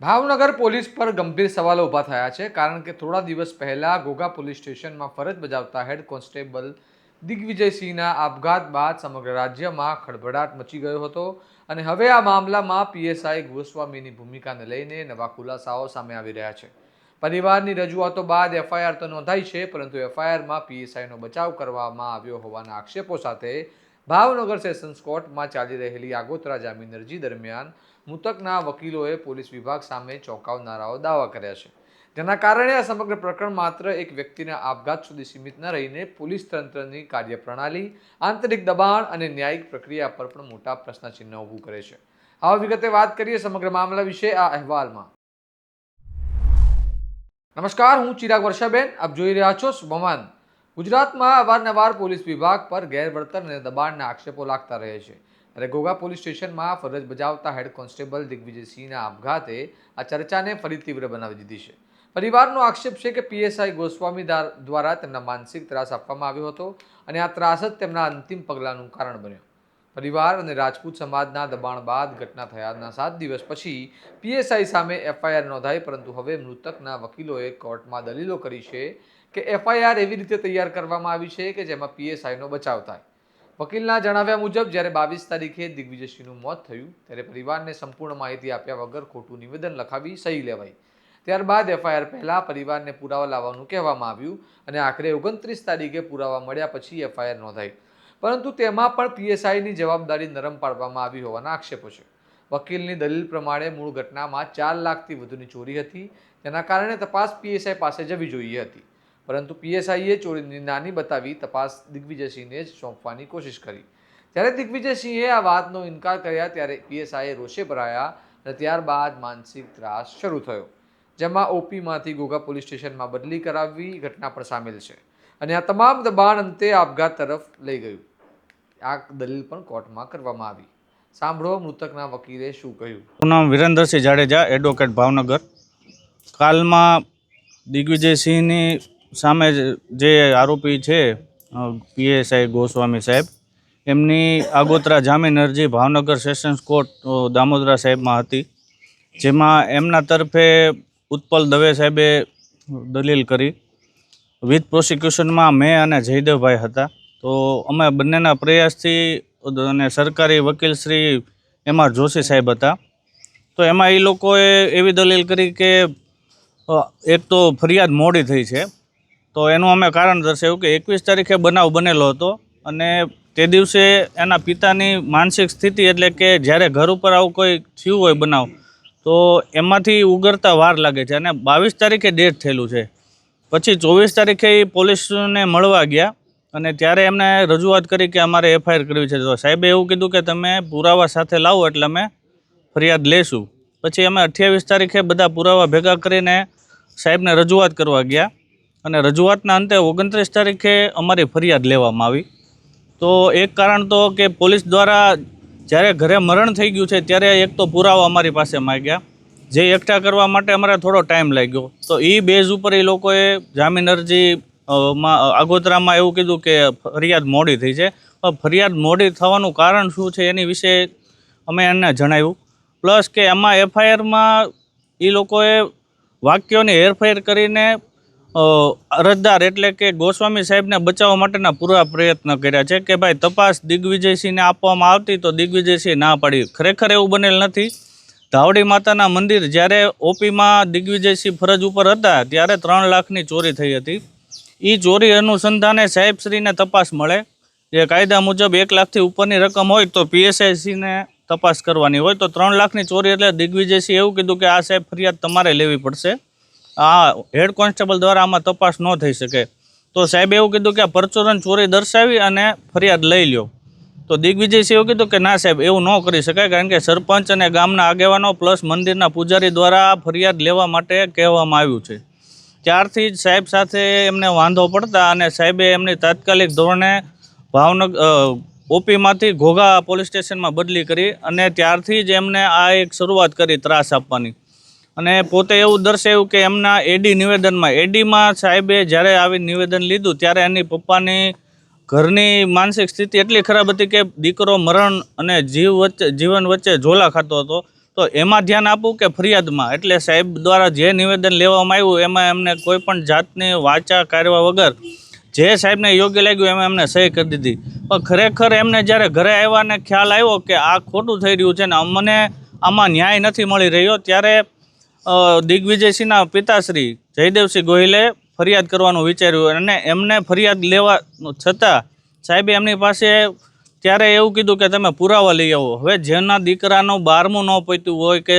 Bhavnagar police પર ગંભીર સવાલો ઊભા થયા છે કારણ કે થોડા દિવસ પહેલા ઘોઘા પોલીસ સ્ટેશનમાં ફરજ બજાવતા હેડ કોન્સ્ટેબલ દિગ્વિજયસિંહના આપઘાત બાદ સમગ્ર રાજ્યમાં ખળભળાટ મચી ગયો હતો અને હવે આ મામલામાં પીએસઆઈ ગોસ્વામીની ભૂમિકાને લઈને નવા ખુલાસાઓ સામે આવી રહ્યા છે। પરિવારની રજૂઆતો બાદ એફઆઈઆર તો નોંધાઈ છે, પરંતુ એફઆઈઆરમાં પીએસઆઈનો બચાવ કરવામાં આવ્યો હોવાના આક્ષેપો સાથે ભાવનગર સેશન્સ કોર્ટમાં ચાલી રહેલી આગોતરા જામીન અરજી દરમિયાન મૃતકના વકીલોએ પોલીસ વિભાગ સામે ચોંકાવનારાઓ દાવા કર્યા છે, જેના કારણે આ સમગ્ર પ્રકરણ માત્ર એક વ્યક્તિના આપઘાત સુધી સીમિત ન રહીને પોલીસ તંત્રની કાર્યપ્રણાલી, આંતરિક દબાણ અને ન્યાયિક પ્રક્રિયા પર પણ મોટા પ્રશ્નચિહ્ન ઊભું કરે છે। આવા વિગતે વાત કરીએ સમગ્ર મામલા વિશે આ અહેવાલમાં। નમસ્કાર, હું ચિરાગ વર્ષાબેન, આપ જોઈ રહ્યા છો શુભમાન। ગુજરાતમાં અવારનવાર પોલીસ વિભાગ પર ગેરવર્તન અને દબાણના આક્ષેપો લાગતા રહે છે, ત્યારે ઘોઘા પોલીસ સ્ટેશનમાં ફરજ બજાવતા હેડ કોન્સ્ટેબલ દિગ્વિજયસિંહના આપઘાતે આ ચર્ચાને ફરી તીવ્ર બનાવી દીધી છે। પરિવારનો આક્ષેપ છે કે પીએસઆઈ ગોસ્વામી દ્વારા તેમના માનસિક ત્રાસ આપવામાં આવ્યો હતો અને આ ત્રાસ જ તેમના અંતિમ પગલાંનું કારણ બન્યો। પરિવાર અને રાજપૂત સમાજના દબાણ બાદ ઘટના થયાના 7 દિવસ પછી પીએસઆઈ સામે એફઆઈઆર નોંધાઈ, પરંતુ હવે મૃતકના વકીલોએ કોર્ટમાં દલીલો કરી છે કે એફઆઈઆર એવી રીતે તૈયાર કરવામાં આવી છે કે જેમાં પીએસઆઈનો બચાવ થાય। વકીલના જણાવ્યા મુજબ જ્યારે 22 તારીખે દિગ્વિજયસિંહનું મોત થયું ત્યારે પરિવારને સંપૂર્ણ માહિતી આપ્યા વગર ખોટું નિવેદન લખાવી સહી લેવાઈ। ત્યારબાદ એફઆઈઆર પહેલા પરિવારને પુરાવા લાવવાનું કહેવામાં આવ્યું અને આખરે 29 તારીખે પુરાવા મળ્યા પછી એફઆઈઆર નોંધાઈ, પરંતુ તેમાં પણ પીએસઆઈની જવાબદારી નરમ પાડવામાં આવી હોવાના આક્ષેપો છે। વકીલની દલીલ પ્રમાણે મૂળ ઘટનામાં 4 લાખથી વધુની ચોરી હતી, જેના કારણે તપાસ પીએસઆઈ પાસે જવી જોઈએ હતી, પરંતુ પીએસઆઈએ ચોરીની નાની બતાવી તપાસ દિગ્વિજયસિંહને જ સોંપવાની કોશિશ કરી। જ્યારે દિગ્વિજયસિંહે આ વાતનો ઇનકાર કર્યા ત્યારે પીએસઆઈએ રોષે ભરાયા અને ત્યારબાદ માનસિક ત્રાસ શરૂ થયો, જેમાં ઓપીમાંથી ઘોઘા પોલીસ સ્ટેશનમાં બદલી કરાવવી ઘટના પણ સામેલ છે અને આ તમામ દબાણ અંતે આપઘાત તરફ લઈ ગયું। આ દલીલ પણ કોર્ટમાં કરવામાં આવી। સાંભળો મૃતકના વકીલે શું કહ્યું। મારું નામ વિરેન્દ્રસિંહ જાડેજા, એડવોકેટ, ભાવનગર। કાલમાં દિગ્વિજયસિંહની સામે જે આરોપી છે પીએસઆઈ ગોસ્વામી સાહેબ, એમની આગોતરા જામીન અરજી ભાવનગર સેશન્સ કોર્ટ દામોદરા સાહેબમાં હતી, જેમાં એમના તરફે ઉત્પલ દવે સાહેબે દલીલ કરી। વિથ પ્રોસિક્યુશનમાં મેં અને જયદેવભાઈ હતા, તો અમે બંનેના પ્રયાસથી અને સરકારી વકીલ શ્રી એમ.આર. જોશી સાહેબ હતા, તો એમાં એ લોકોએ એવી દલીલ કરી કે એક તો ફરિયાદ મોડી થઈ છે, તો એનું અમે કારણ દર્શાવ્યું કે 21 તારીખે બનાવ બનેલો હતો અને તે દિવસે એના પિતાની માનસિક સ્થિતિ, એટલે કે જ્યારે ઘર ઉપર આવું કોઈ થયું હોય બનાવ, તો એમાંથી ઉગરતા વાર લાગે છે અને 22 તારીખે ડેથ થયેલું છે। પછી 24 તારીખે એ પોલીસને મળવા ગયા અને ત્યારે એમને રજૂઆત કરી કે અમારે એફઆઈઆર કરવી છે, તો સાહેબે એવું કીધું કે તમે પુરાવા સાથે લાવો એટલે અમે ફરિયાદ લેશું। પછી અમે 28 તારીખે બધા પુરાવા ભેગા કરીને સાહેબને રજૂઆત કરવા ગયા અને રજૂઆતના અંતે 29 તારીખે અમારી ફરિયાદ લેવામાં આવી। તો એક કારણ તો કે પોલીસ દ્વારા જ્યારે ઘરે મરણ થઈ ગયું છે ત્યારે એક તો પુરાવા અમારી પાસે માંગ્યા, જે એકઠા કરવા માટે અમારે થોડો ટાઈમ લાગ્યો, તો એ બેઝ ઉપર એ લોકોએ જામીન અરજી આગોતરામાં એવું કીધું કે ફરિયાદ મોડી થઈ છે। ફરિયાદ મોડી થવાનું કારણ શું છે એની વિશે અમે એને જણાવ્યું, પ્લસ કે એમાં એફઆઈઆરમાં એ લોકોએ વાક્યોની હેરફેર કરીને અરજદાર એટલે કે ગોસ્વામી સાહેબને બચાવવા માટેના પૂરા પ્રયત્ન કર્યા છે કે ભાઈ તપાસ દિગ્વિજયસિંહને આપવામાં આવતી તો દિગ્વિજયસિંહ ના પાડી। ખરેખર એવું બનેલ નથી। ધાવડી માતાના મંદિર જ્યારે ઓપીમાં દિગ્વિજયસિંહ ફરજ ઉપર હતા ત્યારે 3 લાખની ચોરી થઈ હતી। એ ચોરી અનુસંધાને સાહેબશ્રીને તપાસ મળે, જે કાયદા મુજબ 1 લાખથી ઉપરની રકમ હોય તો પીએસઆઈસીને તપાસ કરવાની હોય, તો 3 લાખની ચોરી એટલે દિગ્વિજયસિંહ એવું કીધું કે આ સાહેબ ફરિયાદ તમારે લેવી પડશે, આ હેડ કોન્સ્ટેબલ દ્વારા આમાં તપાસ ન થઈ શકે। તો સાહેબે એવું કીધું કે આ પરચુરણ ચોરી દર્શાવી અને ફરિયાદ લઈ લ્યો, તો દિગ્વિજયસિંહ એવું કીધું કે ના સાહેબ એવું ન કરી શકાય, કારણ કે સરપંચ અને ગામના આગેવાનો પ્લસ મંદિરના પૂજારી દ્વારા ફરિયાદ લેવા માટે કહેવામાં આવ્યું છે। ત્યારથી જ સાહેબ સાથે એમને વાંધો પડતા અને સાહેબે એમની તાત્કાલિક ધોરણે ભાવનગર ઓપીમાંથી ઘોઘા પોલીસ સ્ટેશનમાં બદલી કરી અને ત્યારથી જ એમને આ એક શરૂઆત કરી ત્રાસ આપવાની। અને પોતે એવું દર્શાવ્યું કે એમના એડી નિવેદનમાં, એડીમાં સાહેબે જ્યારે આવી નિવેદન લીધું ત્યારે એની પપ્પાની ઘરની માનસિક સ્થિતિ એટલી ખરાબ હતી કે દીકરો મરણ અને જીવન વચ્ચે ઝોલા ખાતો હતો, તો તો એમાં ધ્યાન આપવું કે ફરિયાદમાં? એટલે સાહેબ દ્વારા જે નિવેદન લેવામાં આવ્યું એમાં એમને કોઈ પણ જાતની વાચા કાઢવા વગર જે સાહેબને યોગ્ય લાગ્યું એમાં એમને સહી કરી દીધી. પણ ખરેખર એમને જ્યારે ઘરે આવ્યા ને ખ્યાલ આવ્યો કે આ ખોટું થઈ રહ્યું છે ને અમને આમાં ન્યાય નથી મળી રહ્યો, ત્યારે દિગ્વિજયસિંહના પિતાશ્રી જયદેવસિંહ ગોહિલે ફરિયાદ કરવાનું વિચાર્યું અને એમને ફરિયાદ લેવા છતાં સાહેબે એમની પાસે ત્યારે એવું કીધું કે તમે પુરાવા લઈ આવો. હવે જેના દીકરાનું 12મું ન પત્યું હોય કે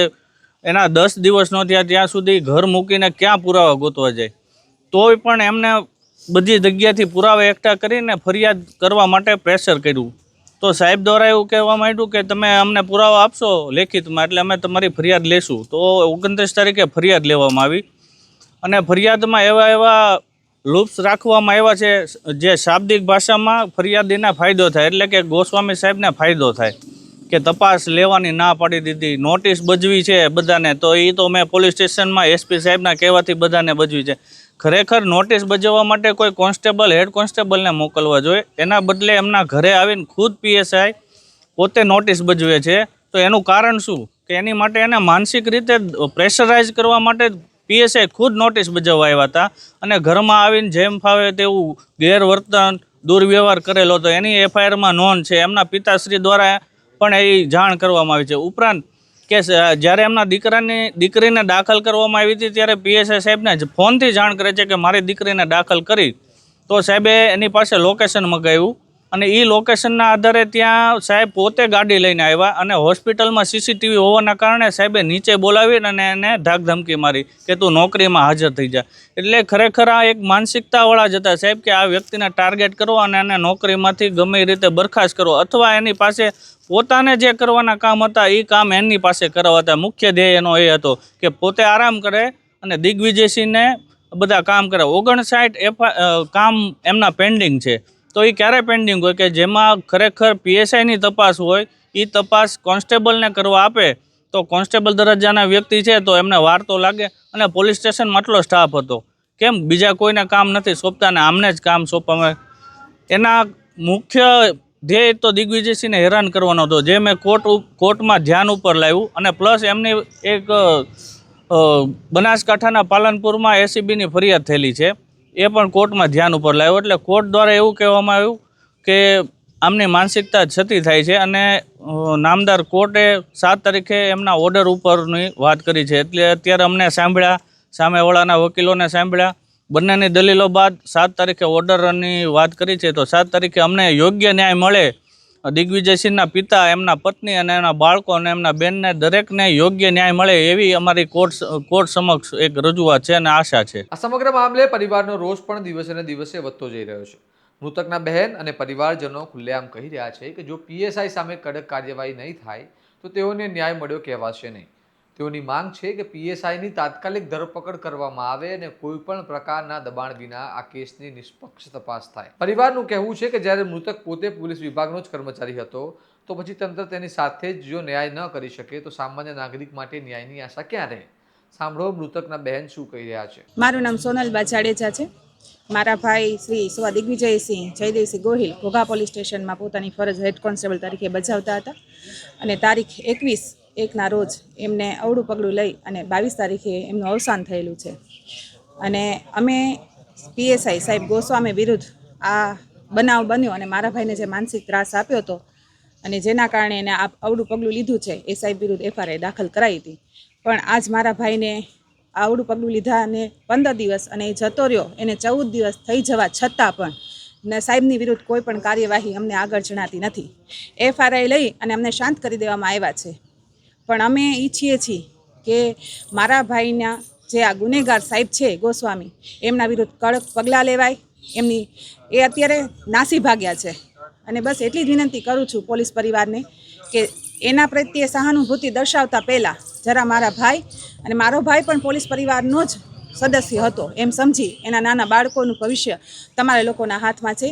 એના 10 દિવસ ન થયા ત્યાં સુધી ઘર મૂકીને ક્યાં પુરાવા ગોતવા જાય, તોય પણ એમને બધી જગ્યાથી પુરાવા એકઠા કરીને ફરિયાદ કરવા માટે પ્રેશર કર્યું. તો સાહેબ દ્વારા એવું કહેવા માંડ્યું કે તમે અમને પુરાવા આપશો લેખિતમાં એટલે અમે તમારી ફરિયાદ લેશું. તો 29 તારીખે ફરિયાદ લેવામાં આવી અને ફરિયાદમાં એવા લૂપ્સ રાખવામાં આવ્યા છે જે શાબ્દિક ભાષામાં ફરિયાદીને ફાયદો થાય, એટલે કે ગોસ્વામી સાહેબને ફાયદો થાય કે તપાસ લેવાની ના પાડી દીધી, નોટિસ બજવી છે બધાને. તો એ તો મેં પોલીસ સ્ટેશનમાં એસપી સાહેબના કહેવાથી બધાને બજવી છે. ખરેખર નોટિસ બજાવવા માટે કોઈ કોન્સ્ટેબલ હેડ કોન્સ્ટેબલને મોકલવા જોઈએ, એના બદલે એમના ઘરે આવીને ખુદ પીએસઆઈ પોતે નોટિસ બજવે છે. તો એનું કારણ શું કે એની માટે એને માનસિક રીતે પ્રેશરાઇઝ કરવા માટે પીએસઆઈ ખુદ નોટિસ બજાવવા આવ્યા હતા અને ઘરમાં આવીને જેમ ફાવે તેવું ગેરવર્તન દુર્વ્યવહાર કરેલો હતો. એની એફઆઈઆરમાં નોંધ છે, એમના પિતાશ્રી દ્વારા પણ એ જાણ કરવામાં આવી છે. ઉપરાંત કે જ્યારે એમના દીકરીને દાખલ કરવામાં આવી હતી ત્યારે પીએસઆઈ સાહેબને ફોનથી જાણ કરે છે કે મારી દીકરીને દાખલ કરી. તો સાહેબે એની પાસે લોકેશન મગાવ્યું અને એ લોકેશનના આધારે ત્યાં સાહેબ પોતે ગાડી લઈને આવ્યા અને હોસ્પિટલમાં સીસીટીવી હોવાના કારણે સાહેબે નીચે બોલાવીને અને એને ધાકધમકી મારી કે તું નોકરીમાં હાજર થઈ જા. એટલે ખરેખર આ એક માનસિકતાવાળા જ હતા સાહેબ કે આ વ્યક્તિને ટાર્ગેટ કરો અને એને નોકરીમાંથી ગમે એ રીતે બરખાસ્ત કરો અથવા એની પાસે પોતાને જે કરવાના કામ હતા એ કામ એની પાસે કરાવવા. મુખ્ય ધ્યેય એનો એ હતો કે પોતે આરામ કરે અને દિગ્વિજયસિંહને બધા કામ કરે. 59 કામ એમના પેન્ડિંગ છે. તો એ ક્યારે પેન્ડિંગ હોય કે જેમાં ખરેખર પીએસઆઈની તપાસ હોય, એ તપાસ કોન્સ્ટેબલને કરવા આપે તો કોન્સ્ટેબલ દરજ્જાના વ્યક્તિ છે તો એમને વાર તો લાગે. અને પોલીસ સ્ટેશનમાં આટલો સ્ટાફ હતો, કેમ બીજા કોઈને કામ નથી સોંપતા ને આમને જ કામ સોંપવામાં? એના મુખ્ય ધ્યેય તો દિગ્વિજયસિંહને હેરાન કરવાનો હતો, જે મેં કોર્ટમાં ધ્યાન ઉપર લાવ્યું. અને પ્લસ એમની એક બનાસકાંઠાના પાલનપુરમાં એસીબીની ફરિયાદ થયેલી છે, એ પણ કોર્ટમાં ધ્યાન ઉપર લાવ્યો. એટલે કોર્ટ દ્વારા એવું કહેવામાં આવ્યું કે આમની માનસિકતા છતી થાય છે અને નામદાર કોર્ટે 7 તારીખે એમના ઓર્ડર ઉપરની વાત કરી છે. એટલે અત્યારે અમને સાંભળ્યા, સામેવાળાના વકીલોને સાંભળ્યા, બંનેની દલીલો બાદ 7 તારીખે ઓર્ડરની વાત કરી છે. તો 7 તારીખે અમને યોગ્ય ન્યાય મળે, દિગ્વિજયસિંહના પિતા, એમના પત્ની અને એના બાળકો અને એમના બેનને દરેકને યોગ્ય ન્યાય મળે એવી અમારી કોર્ટ સમક્ષ એક રજૂઆત છે અને આશા છે. આ સમગ્ર મામલે પરિવારનો રોષ પણ દિવસે ને દિવસે વધતો જઈ રહ્યો છે. મૃતકના બહેન અને પરિવારજનો ખુલ્લેઆમ કહી રહ્યા છે કે જો પીએસઆઈ સામે કડક કાર્યવાહી નહીં થાય તો તેઓને ન્યાય મળ્યો કહેવાશે નહીં. તેઓની માંગ છે કે પીએસઆઈની તાત્કાલિક ધરપકડ કરવામાં આવે અને કોઈ પણ પ્રકારના દબાણ વિના આ કેસની નિષ્પક્ષ તપાસ થાય. પરિવારનું કહેવું છે કે જ્યારે મૃતક પોતે પોલીસ વિભાગનો જ કર્મચારી હતો તો પછી તંત્ર તેની સાથે જ જો ન્યાય ન કરી શકે તો સામાન્ય નાગરિક માટે ન્યાયની આશા ક્યાં રહે? સાંભળો મૃતકના બહેન શું કહી રહ્યા છે. મારું નામ સોનલબા જાડેજા છે. મારા ભાઈ શ્રી સ્વ દિગ્વિજયસિંહ જયદેવસિંહ ગોહિલ ઘોઘા પોલીસ સ્ટેશનમાં પોતાની ફરજ હેડ કોન્સ્ટેબલ તરીકે બજાવતા હતા અને તારીખ 21/1ના રોજ એમને અવળું પગલું લઈ અને 22 તારીખે એમનું અવસાન થયેલું છે. અને અમે પીએસઆઈ સાહેબ ગોસ્વામી વિરુદ્ધ આ બનાવ બન્યો અને મારા ભાઈને જે માનસિક ત્રાસ આપ્યો હતો અને જેના કારણે એને આ અવળું પગલું લીધું છે એ સાહેબ વિરુદ્ધ એફઆઈઆર દાખલ કરાવી હતી. પણ આજ મારા ભાઈને આવડું પગલું લીધા અને 15 દિવસ અને એ જતો રહ્યો, એને 14 દિવસ થઈ જવા છતાં પણ ને સાહેબની વિરુદ્ધ કોઈ પણ કાર્યવાહી અમને આગળ જણાતી નથી. એફઆઈઆર લઈ અને અમને શાંત કરી દેવામાં આવ્યા છે. પણ અમે ઈચ્છીએ છીએ કે મારા ભાઈના જે આ ગુનેગાર સાહેબ છે ગોસ્વામી, એમના વિરુદ્ધ કડક પગલાં લેવાય. એ અત્યારે નાસી ભાગ્યા છે અને બસ એટલી જ વિનંતી કરું છું પોલીસ પરિવારને કે એના પ્રત્યે સહાનુભૂતિ દર્શાવતા પહેલાં જરા મારા ભાઈ અને મારો ભાઈ પણ પોલીસ પરિવારનો જ સદસ્ય હતો એમ સમજી એના નાના બાળકોનું ભવિષ્ય તમારા લોકોના હાથમાં છે.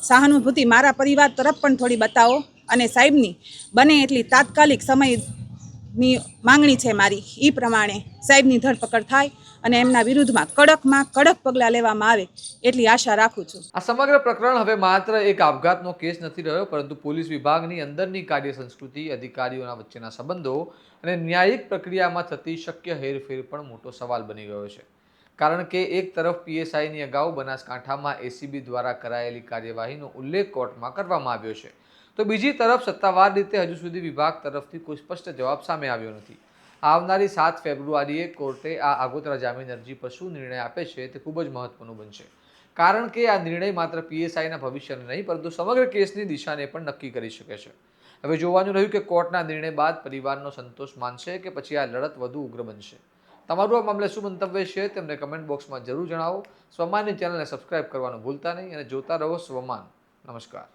સહાનુભૂતિ મારા પરિવાર તરફ પણ થોડી બતાવો અને સાહેબની બને એટલી તાત્કાલિક સમય ની માંગણી છે મારી, એ પ્રમાણે સાહેબની ધરપકડ થાય અને એમના વિરુદ્ધમાં કડકમાં કડક પગલાં લેવામાં આવે એટલી આશા રાખું છું. આ સમગ્ર પ્રકરણ હવે માત્ર એક આપઘાતનો કેસ નથી રહ્યો, પરંતુ પોલીસ વિભાગની અંદરની કાર્ય સંસ્કૃતિ, અધિકારીઓના વચ્ચેના સંબંધો અને ન્યાયિક પ્રક્રિયામાં થતી શક્ય હેરફેર પણ મોટો સવાલ બની ગયો છે. કારણ કે એક તરફ પીએસઆઈની અગાઉ બનાસકાંઠામાં એસીબી દ્વારા કરાયેલી કાર્યવાહીનો ઉલ્લેખ કોર્ટમાં કરવામાં આવ્યો છે, તો બીજી તરફ સત્તાવાર રીતે હજુ સુધી વિભાગ તરફથી કોઈ સ્પષ્ટ જવાબ સામે આવ્યો નથી. આવનારી 7 ફેબ્રુઆરીએ કોર્ટે આ આગોતરા જામીન અરજી પર શું નિર્ણય આપે છે તે ખૂબ જ મહત્વનું બનશે. કારણ કે આ નિર્ણય માત્ર પીએસઆઈના ભવિષ્યને નહીં, પરંતુ સમગ્ર કેસની દિશાને પણ નક્કી કરી શકે છે. હવે જોવાનું રહ્યું કે કોર્ટના નિર્ણય બાદ પરિવારનો સંતોષ માનશે કે પછી આ લડત વધુ ઉગ્ર બનશે. તમારું આ મામલે શું મંતવ્ય છે તેમને કમેન્ટ બોક્સમાં જરૂર જણાવો. સ્વમાનની ચેનલને સબસ્ક્રાઇબ કરવાનું ભૂલતા નહીં અને જોતા રહો સ્વમાન. નમસ્કાર.